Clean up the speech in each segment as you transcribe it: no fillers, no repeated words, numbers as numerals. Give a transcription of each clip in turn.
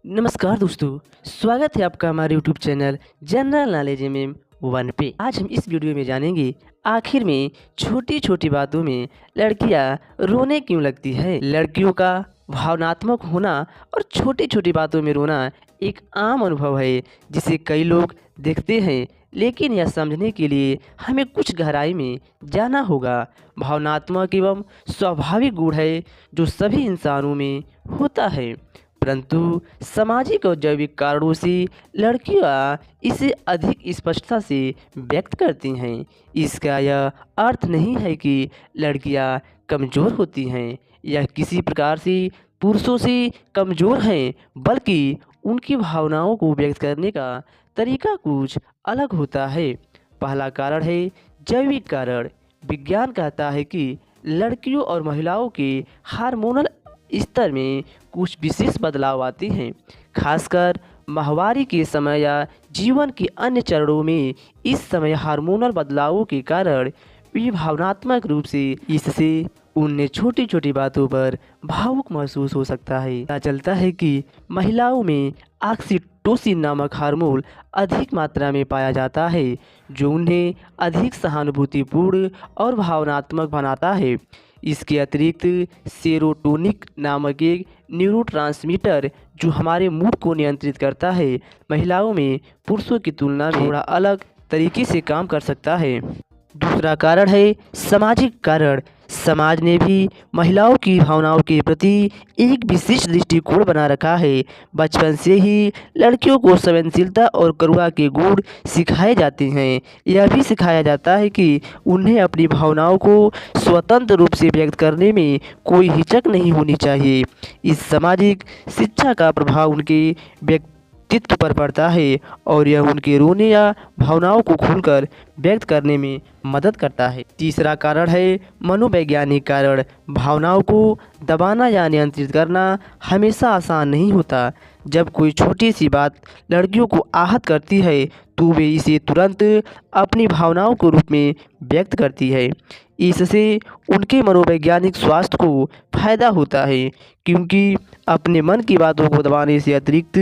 नमस्कार दोस्तों, स्वागत है आपका हमारे YouTube channel general knowledge MM 1 पे। आज हम इस वीडियो में जानेंगे आखिर में छोटी छोटी बातों में लड़कियां रोने क्यों लगती है। लड़कियों का भावनात्मक होना और छोटी छोटी बातों में रोना एक आम अनुभव है जिसे कई लोग देखते हैं, लेकिन यह समझने के लिए हमें कुछ गहराई में जाना होगा। भावनात्मक एवं स्वाभाविक गुण है जो सभी इंसानों में होता है, परंतु सामाजिक और जैविक कारणों से लड़कियां इसे अधिक स्पष्टता से व्यक्त करती हैं। इसका यह अर्थ नहीं है कि लड़कियां कमज़ोर होती हैं या किसी प्रकार से पुरुषों से कमज़ोर हैं, बल्कि उनकी भावनाओं को व्यक्त करने का तरीका कुछ अलग होता है। पहला कारण है जैविक कारण। विज्ञान कहता है कि लड़कियों और महिलाओं के हार्मोनल स्तर में कुछ विशेष बदलाव आते हैं, खासकर माहवारी के समय या जीवन के अन्य चरणों में। इस समय हार्मोनल बदलावों के कारण वे भावनात्मक रूप से इससे उन्हें छोटी छोटी बातों पर भावुक महसूस हो सकता है। पता चलता है कि महिलाओं में ऑक्सीटोसिन नामक हार्मोन अधिक मात्रा में पाया जाता है, जो उन्हें अधिक सहानुभूतिपूर्ण और भावनात्मक बनाता है। इसके अतिरिक्त सेरोटोनिक नामक एक न्यूरोट्रांसमीटर जो हमारे मूड को नियंत्रित करता है, महिलाओं में पुरुषों की तुलना में थोड़ा अलग तरीके से काम कर सकता है। दूसरा कारण है सामाजिक कारण। समाज ने भी महिलाओं की भावनाओं के प्रति एक विशिष्ट दृष्टिकोण बना रखा है। बचपन से ही लड़कियों को संवेदनशीलता और करुणा के गुण सिखाए जाते हैं। यह भी सिखाया जाता है कि उन्हें अपनी भावनाओं को स्वतंत्र रूप से व्यक्त करने में कोई हिचक नहीं होनी चाहिए। इस सामाजिक शिक्षा का प्रभाव उनके व्यक्तित्व पर पड़ता है और यह उनके रोने या भावनाओं को खुलकर व्यक्त करने में मदद करता है। तीसरा कारण है मनोवैज्ञानिक कारण। भावनाओं को दबाना या नियंत्रित करना हमेशा आसान नहीं होता। जब कोई छोटी सी बात लड़कियों को आहत करती है तो वे इसे तुरंत अपनी भावनाओं के रूप में व्यक्त करती है। इससे उनके मनोवैज्ञानिक स्वास्थ्य को फायदा होता है, क्योंकि अपने मन की बातों को दबाने से अतिरिक्त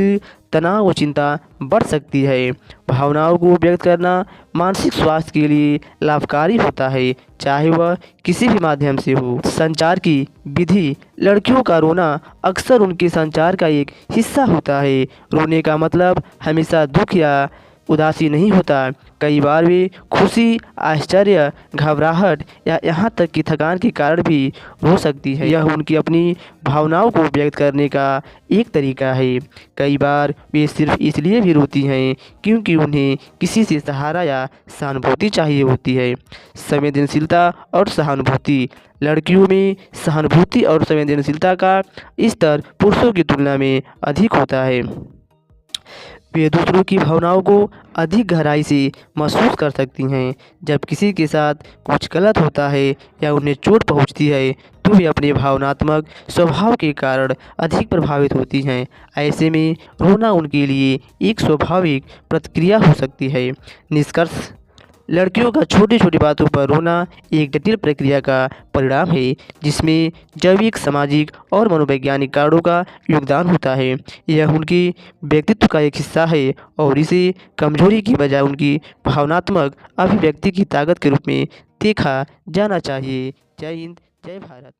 तनाव और चिंता बढ़ सकती है। भावनाओं को व्यक्त करना मानसिक स्वास्थ्य के लिए लाभकारी होता है, चाहे वह किसी भी माध्यम से हो। संचार की विधि। लड़कियों का रोना अक्सर उनके संचार का एक हिस्सा होता है। रोने का मतलब हमेशा दुख या उदासी नहीं होता। कई बार वे खुशी, आश्चर्य, घबराहट या यहाँ तक कि थकान के कारण भी रो सकती है। यह उनकी अपनी भावनाओं को व्यक्त करने का एक तरीका है। कई बार वे सिर्फ इसलिए भी रोती हैं क्योंकि उन्हें किसी से सहारा या सहानुभूति चाहिए होती है। संवेदनशीलता और सहानुभूति। लड़कियों में सहानुभूति और संवेदनशीलता का स्तर पुरुषों की तुलना में अधिक होता है। वे दूसरों की भावनाओं को अधिक गहराई से महसूस कर सकती हैं। जब किसी के साथ कुछ गलत होता है या उन्हें चोट पहुंचती है तो वे अपने भावनात्मक स्वभाव के कारण अधिक प्रभावित होती हैं। ऐसे में रोना उनके लिए एक स्वाभाविक प्रतिक्रिया हो सकती है। निष्कर्ष। लड़कियों का छोटी छोटी बातों पर रोना एक जटिल प्रक्रिया का परिणाम है, जिसमें जैविक, सामाजिक और मनोवैज्ञानिक कारणों का योगदान होता है। यह उनके व्यक्तित्व का एक हिस्सा है और इसे कमजोरी की बजाय उनकी भावनात्मक अभिव्यक्ति की ताकत के रूप में देखा जाना चाहिए। जय हिंद, जय भारत।